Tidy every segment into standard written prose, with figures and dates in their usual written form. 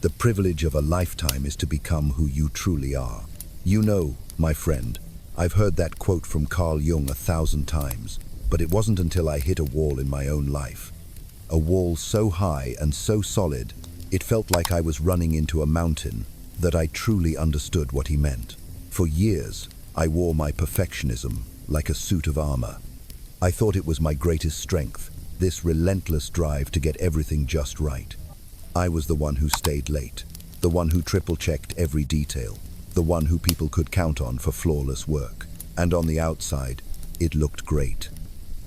The privilege of a lifetime is to become who you truly are. You know, my friend, I've heard that quote from Carl Jung 1,000 times, but it wasn't until I hit a wall in my own life. A wall so high and so solid, it felt like I was running into a mountain, that I truly understood what he meant. For years, I wore my perfectionism like a suit of armor. I thought it was my greatest strength, this relentless drive to get everything just right. I was the one who stayed late, the one who triple-checked every detail, the one who people could count on for flawless work. And on the outside, it looked great.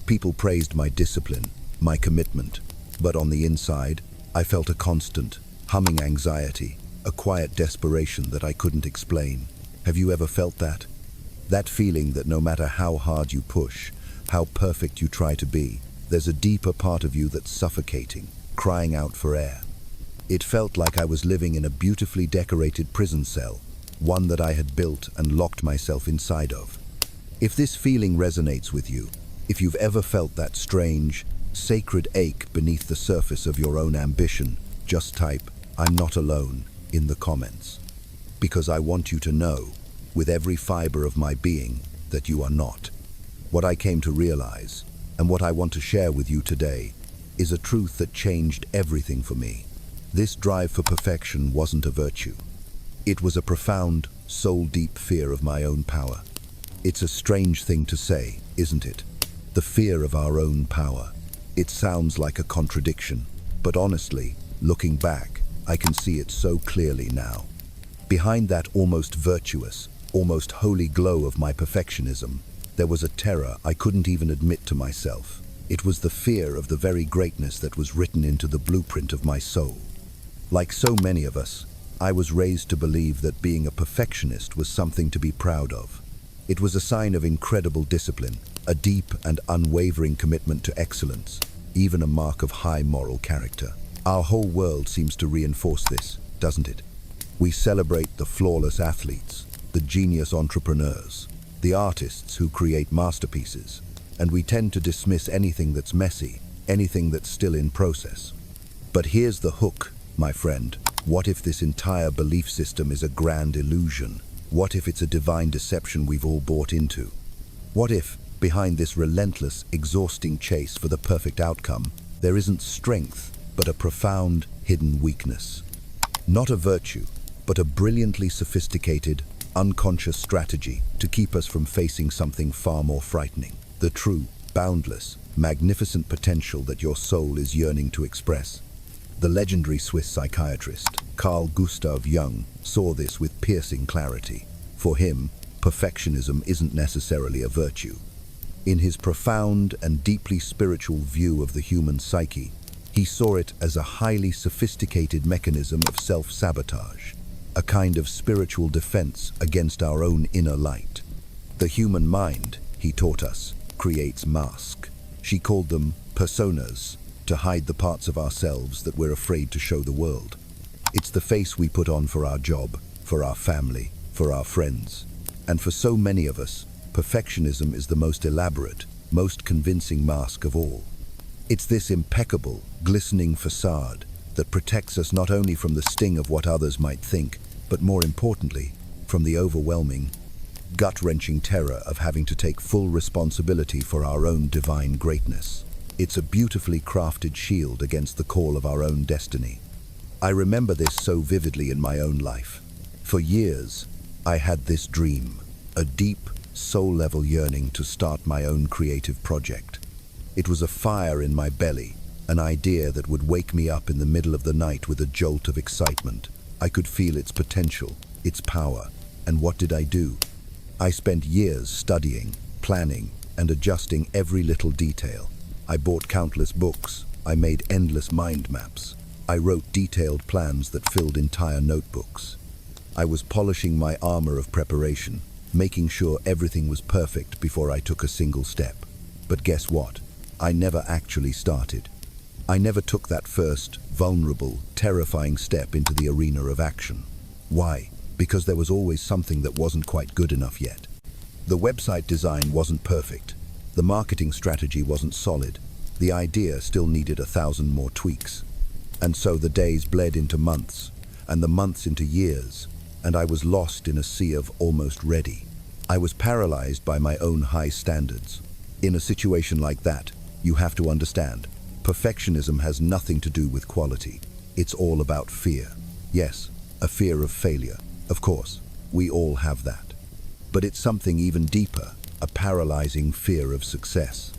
People praised my discipline, my commitment, but on the inside, I felt a constant, humming anxiety, a quiet desperation that I couldn't explain. Have you ever felt that? That feeling that no matter how hard you push, how perfect you try to be, there's a deeper part of you that's suffocating, crying out for air. It felt like I was living in a beautifully decorated prison cell, one that I had built and locked myself inside of. If this feeling resonates with you, if you've ever felt that strange, sacred ache beneath the surface of your own ambition, just type, "I'm not alone," in the comments. Because I want you to know, with every fiber of my being, that you are not. What I came to realize, and what I want to share with you today, is a truth that changed everything for me. This drive for perfection wasn't a virtue. It was a profound, soul-deep fear of my own power. It's a strange thing to say, isn't it? The fear of our own power. It sounds like a contradiction, but honestly, looking back, I can see it so clearly now. Behind that almost virtuous, almost holy glow of my perfectionism, there was a terror I couldn't even admit to myself. It was the fear of the very greatness that was written into the blueprint of my soul. Like so many of us, I was raised to believe that being a perfectionist was something to be proud of. It was a sign of incredible discipline, a deep and unwavering commitment to excellence, even a mark of high moral character. Our whole world seems to reinforce this, doesn't it? We celebrate the flawless athletes, the genius entrepreneurs, the artists who create masterpieces, and we tend to dismiss anything that's messy, anything that's still in process. But here's the hook, my friend. What if this entire belief system is a grand illusion? What if it's a divine deception we've all bought into? What if, behind this relentless, exhausting chase for the perfect outcome, there isn't strength, but a profound, hidden weakness? Not a virtue, but a brilliantly sophisticated, unconscious strategy to keep us from facing something far more frightening. The true, boundless, magnificent potential that your soul is yearning to express. The legendary Swiss psychiatrist, Carl Jung, saw this with piercing clarity. For him, perfectionism isn't necessarily a virtue. In his profound and deeply spiritual view of the human psyche, he saw it as a highly sophisticated mechanism of self-sabotage, a kind of spiritual defense against our own inner light. The human mind, he taught us, creates masks. She called them personas, to hide the parts of ourselves that we're afraid to show the world. It's the face we put on for our job, for our family, for our friends. And for so many of us, perfectionism is the most elaborate, most convincing mask of all. It's this impeccable, glistening facade that protects us not only from the sting of what others might think, but more importantly, from the overwhelming, gut-wrenching terror of having to take full responsibility for our own divine greatness. It's a beautifully crafted shield against the call of our own destiny. I remember this so vividly in my own life. For years, I had this dream, a deep, soul-level yearning to start my own creative project. It was a fire in my belly, an idea that would wake me up in the middle of the night with a jolt of excitement. I could feel its potential, its power, and what did I do? I spent years studying, planning, and adjusting every little detail. I bought countless books, I made endless mind maps. I wrote detailed plans that filled entire notebooks. I was polishing my armor of preparation, making sure everything was perfect before I took a single step. But guess what? I never actually started. I never took that first, vulnerable, terrifying step into the arena of action. Why? Because there was always something that wasn't quite good enough yet. The website design wasn't perfect. The marketing strategy wasn't solid. The idea still needed 1,000 more tweaks. And so the days bled into months, and the months into years, and I was lost in a sea of almost ready. I was paralyzed by my own high standards. In a situation like that, you have to understand, perfectionism has nothing to do with quality. It's all about fear. Yes, a fear of failure. Of course, we all have that. But it's something even deeper, a paralyzing fear of success.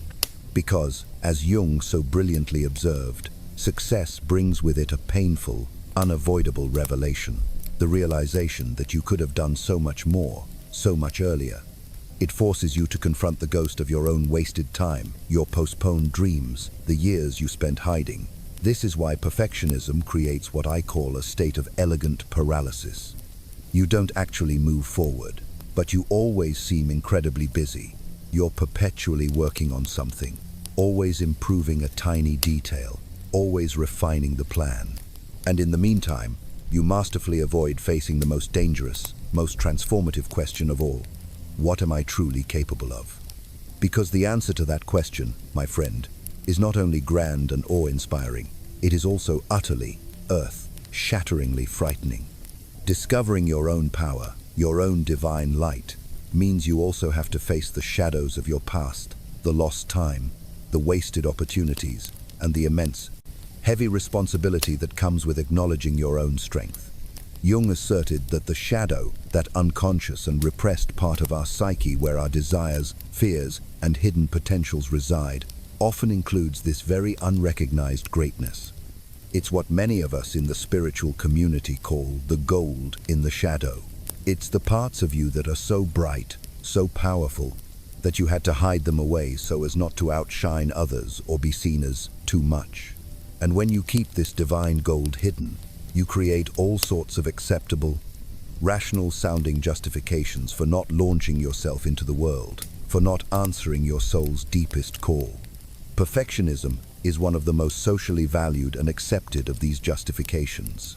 Because, as Jung so brilliantly observed, success brings with it a painful, unavoidable revelation, the realization that you could have done so much more, so much earlier. It forces you to confront the ghost of your own wasted time, your postponed dreams, the years you spent hiding. This is why perfectionism creates what I call a state of elegant paralysis. You don't actually move forward, but you always seem incredibly busy. You're perpetually working on something, always improving a tiny detail, always refining the plan. And in the meantime, you masterfully avoid facing the most dangerous, most transformative question of all. What am I truly capable of? Because the answer to that question, my friend, is not only grand and awe-inspiring, it is also utterly, earth-shatteringly frightening. Discovering your own power, your own divine light, means you also have to face the shadows of your past, the lost time, the wasted opportunities, and the immense, heavy responsibility that comes with acknowledging your own strength. Jung asserted that the shadow, that unconscious and repressed part of our psyche where our desires, fears, and hidden potentials reside, often includes this very unrecognized greatness. It's what many of us in the spiritual community call the gold in the shadow. It's the parts of you that are so bright, so powerful, that you had to hide them away so as not to outshine others or be seen as too much. And when you keep this divine gold hidden, you create all sorts of acceptable, rational-sounding justifications for not launching yourself into the world, for not answering your soul's deepest call. Perfectionism is one of the most socially valued and accepted of these justifications.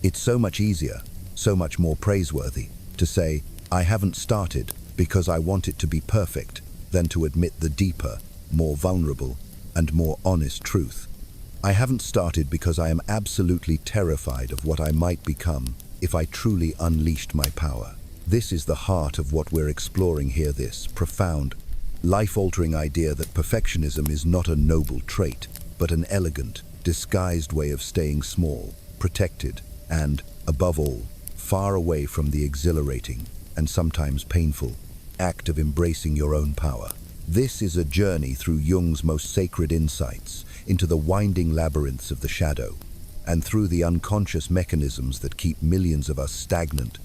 It's so much easier, so much more praiseworthy, to say, I haven't started because I want it to be perfect, than to admit the deeper, more vulnerable, and more honest truth. I haven't started because I am absolutely terrified of what I might become if I truly unleashed my power. This is the heart of what we're exploring here, this profound, life-altering idea that perfectionism is not a noble trait, but an elegant, disguised way of staying small, protected, and, above all, far away from the exhilarating, and sometimes painful, act of embracing your own power. This is a journey through Jung's most sacred insights, into the winding labyrinths of the shadow, and through the unconscious mechanisms that keep millions of us stagnant,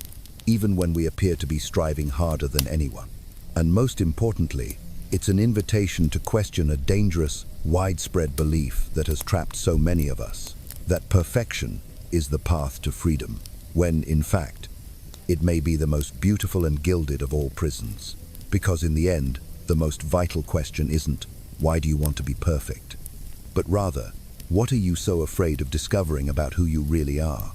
even when we appear to be striving harder than anyone. And most importantly, it's an invitation to question a dangerous, widespread belief that has trapped so many of us, that perfection is the path to freedom, when, in fact, it may be the most beautiful and gilded of all prisons. Because in the end, the most vital question isn't, why do you want to be perfect? But rather, what are you so afraid of discovering about who you really are?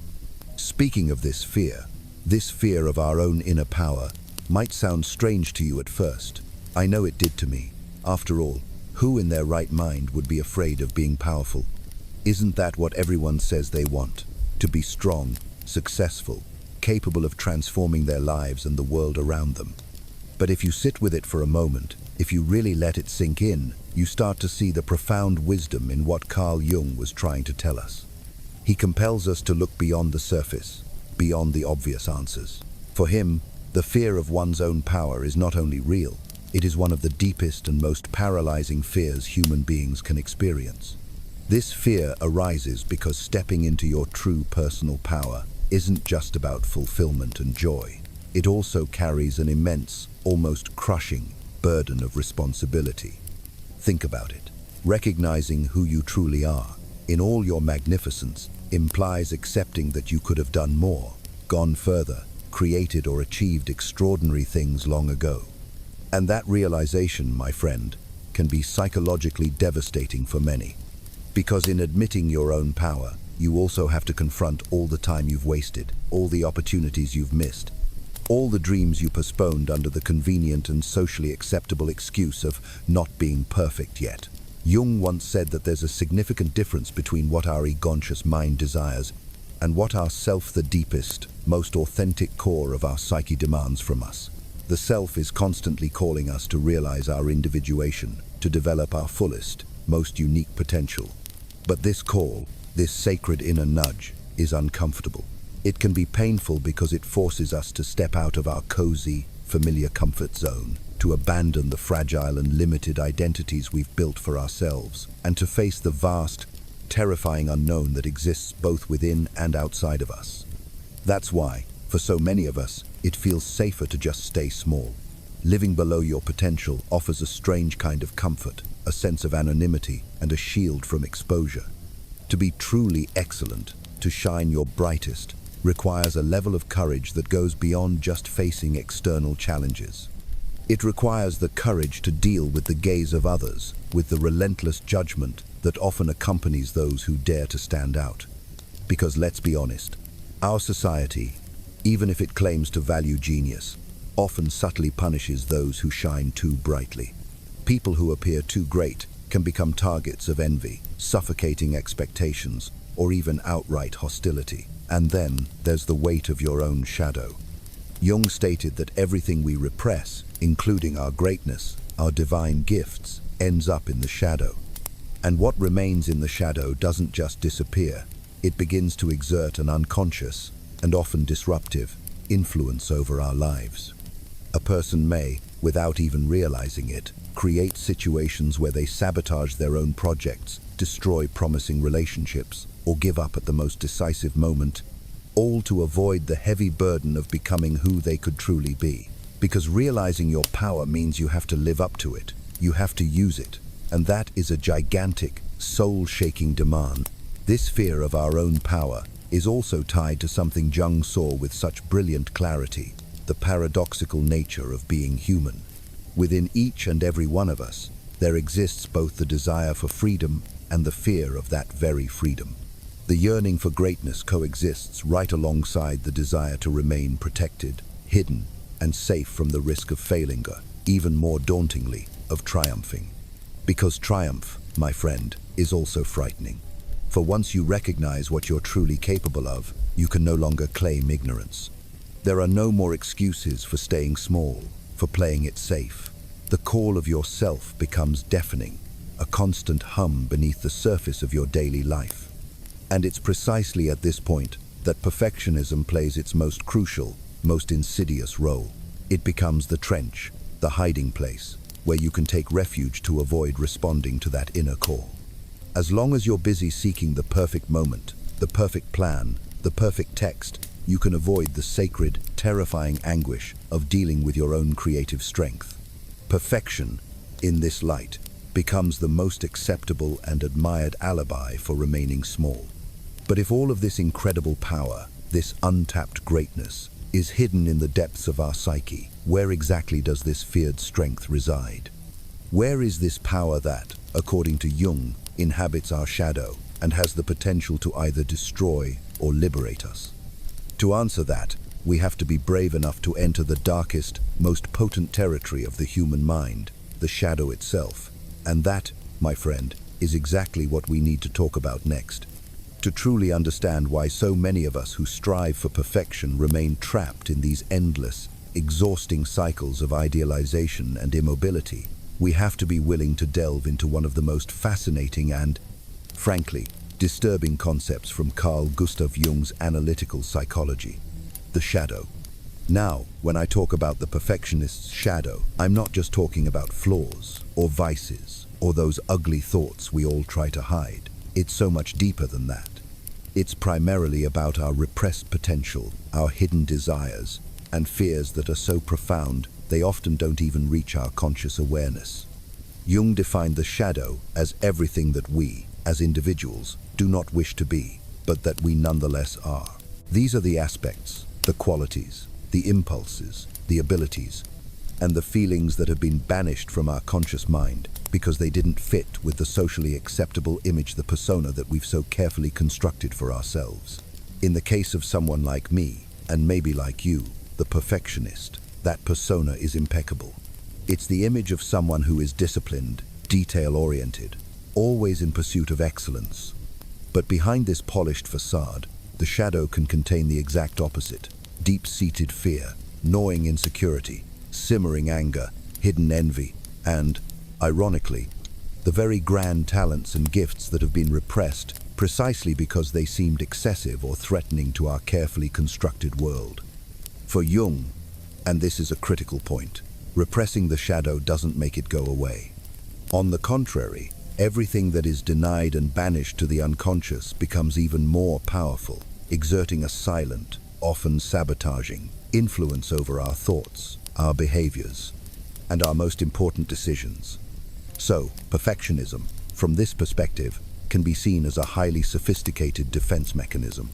Speaking of this fear of our own inner power, might sound strange to you at first. I know it did to me. After all, who in their right mind would be afraid of being powerful? Isn't that what everyone says they want? To be strong, successful, capable of transforming their lives and the world around them. But if you sit with it for a moment, if you really let it sink in, you start to see the profound wisdom in what Carl Jung was trying to tell us. He compels us to look beyond the surface, beyond the obvious answers. For him, the fear of one's own power is not only real, it is one of the deepest and most paralyzing fears human beings can experience. This fear arises because stepping into your true personal power isn't just about fulfillment and joy. It also carries an immense, almost crushing, burden of responsibility. Think about it. Recognizing who you truly are, in all your magnificence, implies accepting that you could have done more, gone further, created or achieved extraordinary things long ago. And that realization, my friend, can be psychologically devastating for many. Because in admitting your own power, you also have to confront all the time you've wasted, all the opportunities you've missed, all the dreams you postponed under the convenient and socially acceptable excuse of not being perfect yet. Jung once said that there's a significant difference between what our egoscious mind desires and what our self, the deepest, most authentic core of our psyche, demands from us. The self is constantly calling us to realize our individuation, to develop our fullest, most unique potential. But this call, this sacred inner nudge, is uncomfortable. It can be painful because it forces us to step out of our cozy, familiar comfort zone, to abandon the fragile and limited identities we've built for ourselves, and to face the vast, terrifying unknown that exists both within and outside of us. That's why, for so many of us, it feels safer to just stay small. Living below your potential offers a strange kind of comfort, a sense of anonymity, and a shield from exposure. To be truly excellent, to shine your brightest, requires a level of courage that goes beyond just facing external challenges. It requires the courage to deal with the gaze of others, with the relentless judgment that often accompanies those who dare to stand out. Because let's be honest, our society, even if it claims to value genius, often subtly punishes those who shine too brightly. People who appear too great can become targets of envy, suffocating expectations, or even outright hostility. And then there's the weight of your own shadow. Jung stated that everything we repress, including our greatness, our divine gifts, ends up in the shadow. And what remains in the shadow doesn't just disappear, it begins to exert an unconscious, and often disruptive, influence over our lives. A person may, without even realizing it, create situations where they sabotage their own projects, destroy promising relationships, or give up at the most decisive moment, all to avoid the heavy burden of becoming who they could truly be. Because realizing your power means you have to live up to it, you have to use it, and that is a gigantic, soul-shaking demand. This fear of our own power is also tied to something Jung saw with such brilliant clarity, the paradoxical nature of being human. Within each and every one of us, there exists both the desire for freedom and the fear of that very freedom. The yearning for greatness coexists right alongside the desire to remain protected, hidden, and safe from the risk of failing, or, even more dauntingly, of triumphing. Because triumph, my friend, is also frightening. For once you recognize what you're truly capable of, you can no longer claim ignorance. There are no more excuses for staying small, for playing it safe. The call of yourself becomes deafening, a constant hum beneath the surface of your daily life. And it's precisely at this point that perfectionism plays its most crucial, most insidious role. It becomes the trench, the hiding place, where you can take refuge to avoid responding to that inner call. As long as you're busy seeking the perfect moment, the perfect plan, the perfect text, you can avoid the sacred, terrifying anguish of dealing with your own creative strength. Perfection, in this light, becomes the most acceptable and admired alibi for remaining small. But if all of this incredible power, this untapped greatness, is hidden in the depths of our psyche, where exactly does this feared strength reside? Where is this power that, according to Jung, inhabits our shadow and has the potential to either destroy or liberate us? To answer that, we have to be brave enough to enter the darkest, most potent territory of the human mind, the shadow itself. And that, my friend, is exactly what we need to talk about next. To truly understand why so many of us who strive for perfection remain trapped in these endless, exhausting cycles of idealization and immobility, we have to be willing to delve into one of the most fascinating and, frankly, disturbing concepts from Carl Gustav Jung's analytical psychology, the shadow. Now, when I talk about the perfectionist's shadow, I'm not just talking about flaws or vices or those ugly thoughts we all try to hide. It's so much deeper than that. It's primarily about our repressed potential, our hidden desires, and fears that are so profound they often don't even reach our conscious awareness. Jung defined the shadow as everything that we, as individuals, do not wish to be, but that we nonetheless are. These are the aspects, the qualities, the impulses, the abilities, and the feelings that have been banished from our conscious mind because they didn't fit with the socially acceptable image, the persona that we've so carefully constructed for ourselves. In the case of someone like me, and maybe like you, the perfectionist, that persona is impeccable. It's the image of someone who is disciplined, detail-oriented, always in pursuit of excellence. But behind this polished facade, the shadow can contain the exact opposite: deep-seated fear, gnawing insecurity, simmering anger, hidden envy, and, ironically, the very grand talents and gifts that have been repressed precisely because they seemed excessive or threatening to our carefully constructed world. For Jung, and this is a critical point, repressing the shadow doesn't make it go away. On the contrary, everything that is denied and banished to the unconscious becomes even more powerful, exerting a silent, often sabotaging, influence over our thoughts, our behaviors, and our most important decisions. So, perfectionism, from this perspective, can be seen as a highly sophisticated defense mechanism.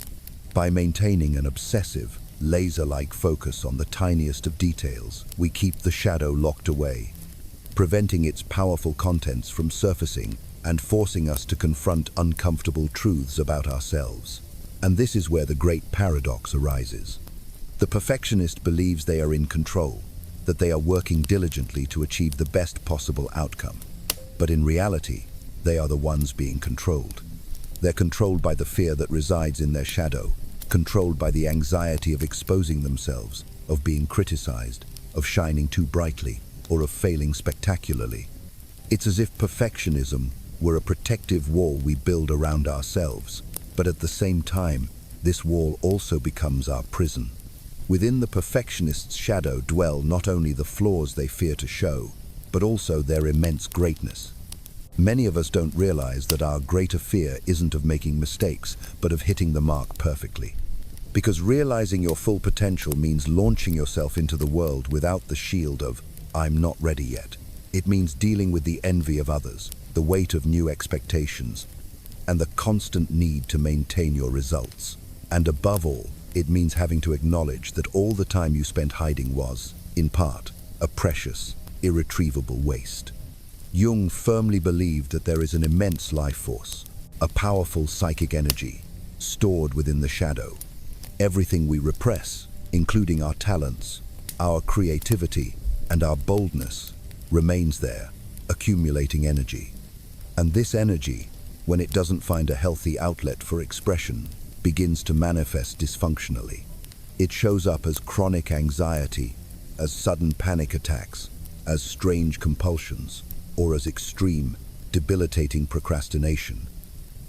By maintaining an obsessive, laser-like focus on the tiniest of details, we keep the shadow locked away, preventing its powerful contents from surfacing and forcing us to confront uncomfortable truths about ourselves. And this is where the great paradox arises. The perfectionist believes they are in control, that they are working diligently to achieve the best possible outcome. But in reality, they are the ones being controlled. They're controlled by the fear that resides in their shadow, controlled by the anxiety of exposing themselves, of being criticized, of shining too brightly, or of failing spectacularly. It's as if perfectionism were a protective wall we build around ourselves, but at the same time, this wall also becomes our prison. Within the perfectionist's shadow dwell not only the flaws they fear to show, but also their immense greatness. Many of us don't realize that our greater fear isn't of making mistakes, but of hitting the mark perfectly. Because realizing your full potential means launching yourself into the world without the shield of, "I'm not ready yet." It means dealing with the envy of others, the weight of new expectations, and the constant need to maintain your results. And above all, it means having to acknowledge that all the time you spent hiding was, in part, a precious, irretrievable waste. Jung firmly believed that there is an immense life force, a powerful psychic energy, stored within the shadow. Everything we repress, including our talents, our creativity, and our boldness, remains there, accumulating energy. And this energy, when it doesn't find a healthy outlet for expression, begins to manifest dysfunctionally. It shows up as chronic anxiety, as sudden panic attacks, as strange compulsions, or as extreme, debilitating procrastination.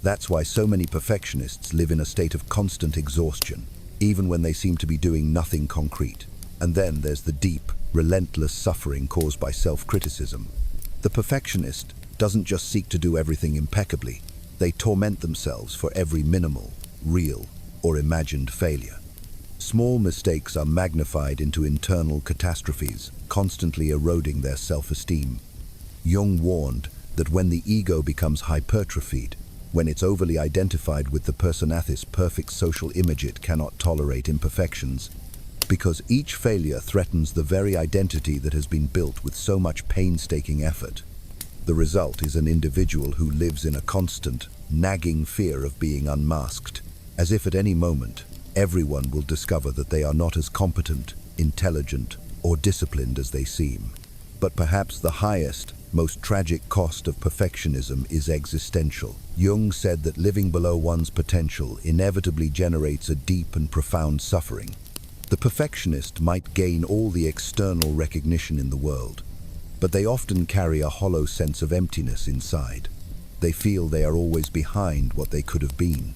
That's why so many perfectionists live in a state of constant exhaustion, even when they seem to be doing nothing concrete. And then there's the deep, relentless suffering caused by self-criticism. The perfectionist doesn't just seek to do everything impeccably. They torment themselves for every minimal, real, or imagined failure. Small mistakes are magnified into internal catastrophes, constantly eroding their self-esteem. Jung warned that when the ego becomes hypertrophied, when it's overly identified with the personatis perfect social image, it cannot tolerate imperfections, because each failure threatens the very identity that has been built with so much painstaking effort. The result is an individual who lives in a constant, nagging fear of being unmasked, as if at any moment, everyone will discover that they are not as competent, intelligent, or disciplined as they seem. But perhaps the highest, most tragic cost of perfectionism is existential. Jung said that living below one's potential inevitably generates a deep and profound suffering. The perfectionist might gain all the external recognition in the world, but they often carry a hollow sense of emptiness inside. They feel they are always behind what they could have been.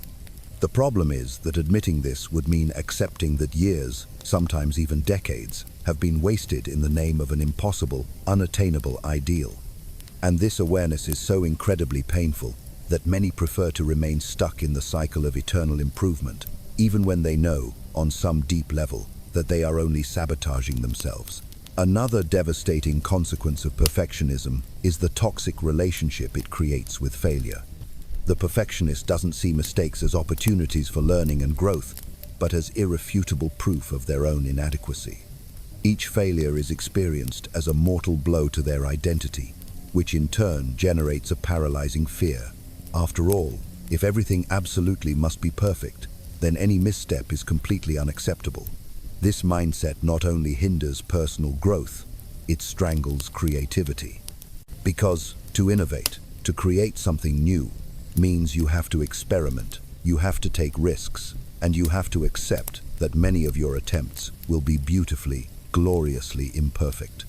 The problem is that admitting this would mean accepting that years, sometimes even decades, have been wasted in the name of an impossible, unattainable ideal. And this awareness is so incredibly painful that many prefer to remain stuck in the cycle of eternal improvement, even when they know, on some deep level, that they are only sabotaging themselves. Another devastating consequence of perfectionism is the toxic relationship it creates with failure. The perfectionist doesn't see mistakes as opportunities for learning and growth, but as irrefutable proof of their own inadequacy. Each failure is experienced as a mortal blow to their identity, which in turn generates a paralyzing fear. After all, if everything absolutely must be perfect, then any misstep is completely unacceptable. This mindset not only hinders personal growth, it strangles creativity. Because to innovate, to create something new, means you have to experiment, you have to take risks, and you have to accept that many of your attempts will be beautifully, gloriously imperfect.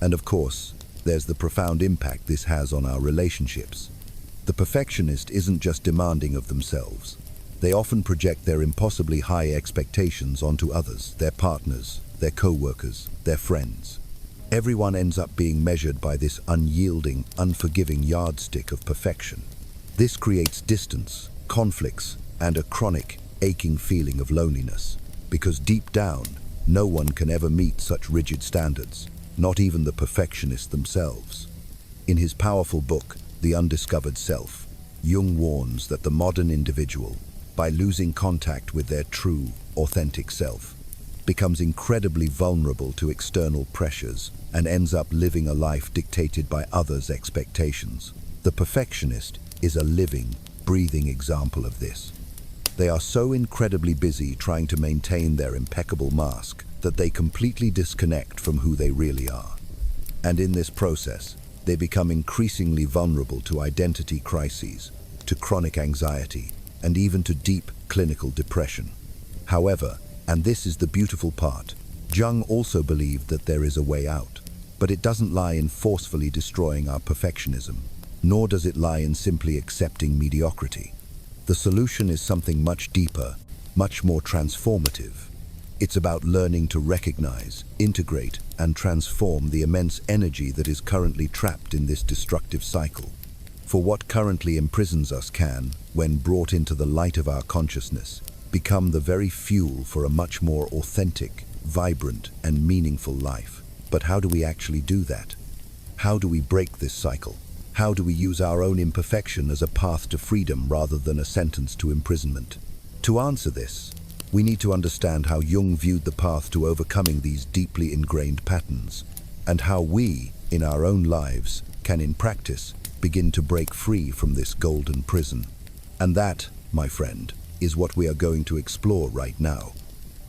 And of course, there's the profound impact this has on our relationships. The perfectionist isn't just demanding of themselves. They often project their impossibly high expectations onto others, their partners, their co-workers, their friends. Everyone ends up being measured by this unyielding, unforgiving yardstick of perfection. This creates distance, conflicts, and a chronic, aching feeling of loneliness, because deep down, no one can ever meet such rigid standards, not even the perfectionists themselves. In his powerful book, The Undiscovered Self, Jung warns that the modern individual, by losing contact with their true, authentic self, becomes incredibly vulnerable to external pressures and ends up living a life dictated by others' expectations. The perfectionist is a living, breathing example of this. They are so incredibly busy trying to maintain their impeccable mask that they completely disconnect from who they really are. And in this process, they become increasingly vulnerable to identity crises, to chronic anxiety, and even to deep clinical depression. However, and this is the beautiful part, Jung also believed that there is a way out, but it doesn't lie in forcefully destroying our perfectionism, nor does it lie in simply accepting mediocrity. The solution is something much deeper, much more transformative. It's about learning to recognize, integrate, and transform the immense energy that is currently trapped in this destructive cycle. For what currently imprisons us can, when brought into the light of our consciousness, become the very fuel for a much more authentic, vibrant, and meaningful life. But how do we actually do that? How do we break this cycle? How do we use our own imperfection as a path to freedom rather than a sentence to imprisonment? To answer this, we need to understand how Jung viewed the path to overcoming these deeply ingrained patterns, and how we, in our own lives, can in practice begin to break free from this golden prison. And that, my friend, is what we are going to explore right now.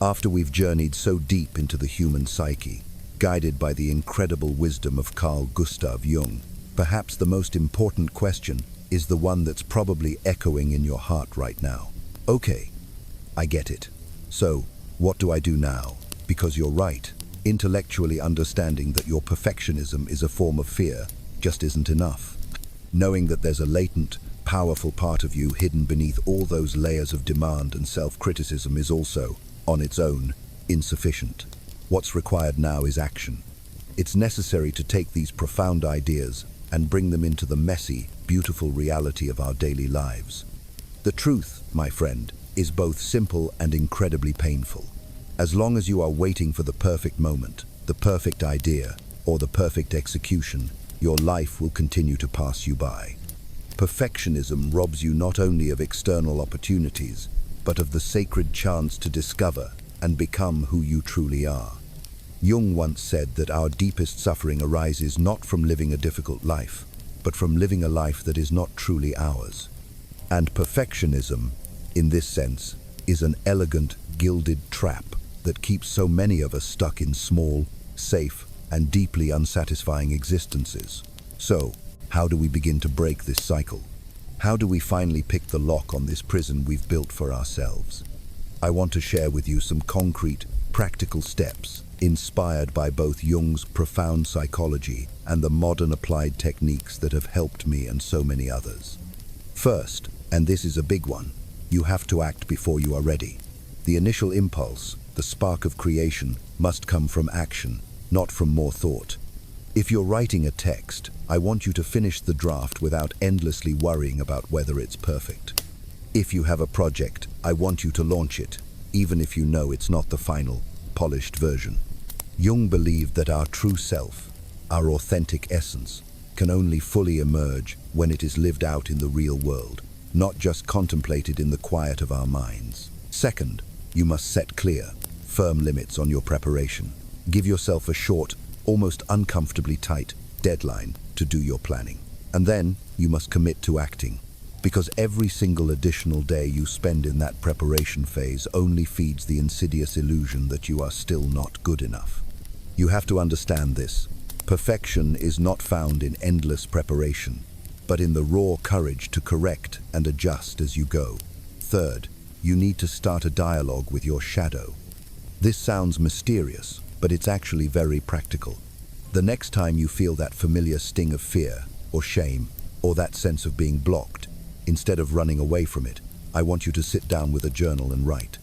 After we've journeyed so deep into the human psyche, guided by the incredible wisdom of Carl Jung, perhaps the most important question is the one that's probably echoing in your heart right now. Okay, I get it. So, what do I do now? Because you're right, intellectually understanding that your perfectionism is a form of fear just isn't enough. Knowing that there's a latent, powerful part of you hidden beneath all those layers of demand and self-criticism is also, on its own, insufficient. What's required now is action. It's necessary to take these profound ideas and bring them into the messy, beautiful reality of our daily lives. The truth, my friend, is both simple and incredibly painful. As long as you are waiting for the perfect moment, the perfect idea, or the perfect execution, your life will continue to pass you by. Perfectionism robs you not only of external opportunities, but of the sacred chance to discover and become who you truly are. Jung once said that our deepest suffering arises not from living a difficult life, but from living a life that is not truly ours. And perfectionism, in this sense, is an elegant, gilded trap that keeps so many of us stuck in small, safe, and deeply unsatisfying existences. So, how do we begin to break this cycle? How do we finally pick the lock on this prison we've built for ourselves? I want to share with you some concrete, practical steps inspired by both Jung's profound psychology and the modern applied techniques that have helped me and so many others. First, and this is a big one, you have to act before you are ready. The initial impulse, the spark of creation, must come from action, not from more thought. If you're writing a text, I want you to finish the draft without endlessly worrying about whether it's perfect. If you have a project, I want you to launch it, even if you know it's not the final, polished version. Jung believed that our true self, our authentic essence, can only fully emerge when it is lived out in the real world, not just contemplated in the quiet of our minds. Second, you must set clear, firm limits on your preparation. Give yourself a short, almost uncomfortably tight deadline to do your planning. And then you must commit to acting, because every single additional day you spend in that preparation phase only feeds the insidious illusion that you are still not good enough. You have to understand this. Perfection is not found in endless preparation, but in the raw courage to correct and adjust as you go. Third, you need to start a dialogue with your shadow. This sounds mysterious, but it's actually very practical. The next time you feel that familiar sting of fear or shame or that sense of being blocked, instead of running away from it, I want you to sit down with a journal and write.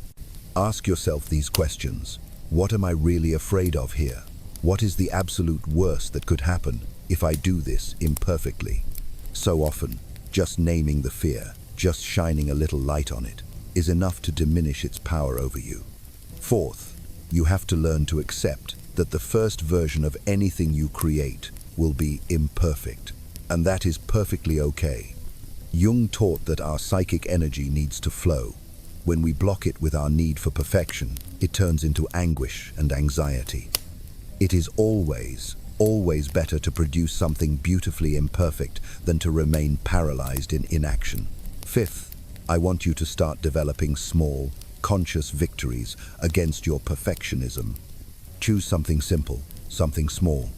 Ask yourself these questions. What am I really afraid of here? What is the absolute worst that could happen if I do this imperfectly? So often, just naming the fear, just shining a little light on it, is enough to diminish its power over you. Fourth, you have to learn to accept that the first version of anything you create will be imperfect, and that is perfectly okay. Jung taught that our psychic energy needs to flow. When we block it with our need for perfection, it turns into anguish and anxiety. It is always better to produce something beautifully imperfect than to remain paralyzed in inaction. Fifth, I want you to start developing small, conscious victories against your perfectionism. Choose something simple, something small,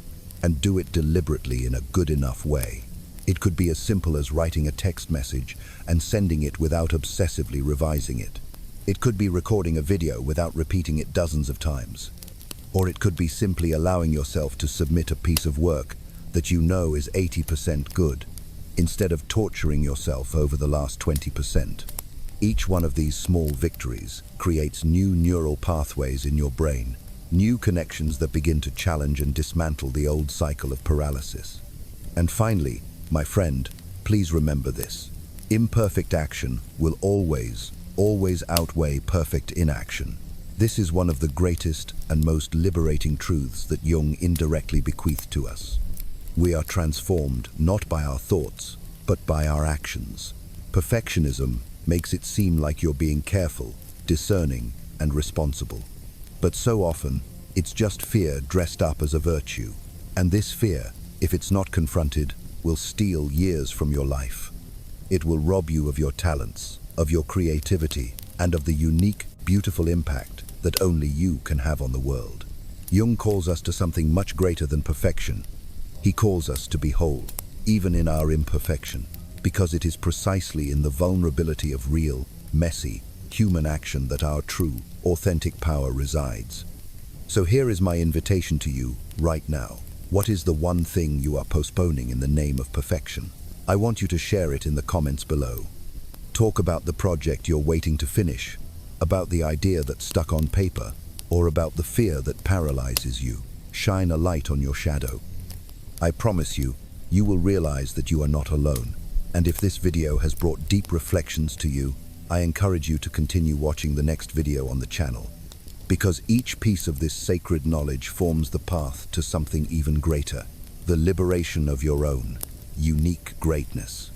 and do it deliberately in a good enough way. It could be as simple as writing a text message and sending it without obsessively revising it. It could be recording a video without repeating it dozens of times. Or it could be simply allowing yourself to submit a piece of work that you know is 80% good, instead of torturing yourself over the last 20%. Each one of these small victories creates new neural pathways in your brain, new connections that begin to challenge and dismantle the old cycle of paralysis. And finally, my friend, please remember this. Imperfect action will always outweigh perfect inaction. This is one of the greatest and most liberating truths that Jung indirectly bequeathed to us. We are transformed not by our thoughts, but by our actions. Perfectionism makes it seem like you're being careful, discerning, and responsible. But so often, it's just fear dressed up as a virtue. And this fear, if it's not confronted, will steal years from your life. It will rob you of your talents, of your creativity, and of the unique, beautiful impact that only you can have on the world. Jung calls us to something much greater than perfection. He calls us to be whole, even in our imperfection, because it is precisely in the vulnerability of real, messy, human action that our true, authentic power resides. So here is my invitation to you right now. What is the one thing you are postponing in the name of perfection? I want you to share it in the comments below. Talk about the project you're waiting to finish, about the idea that's stuck on paper, or about the fear that paralyzes you. Shine a light on your shadow. I promise you, you will realize that you are not alone. And if this video has brought deep reflections to you, I encourage you to continue watching the next video on the channel, because each piece of this sacred knowledge forms the path to something even greater, the liberation of your own unique greatness.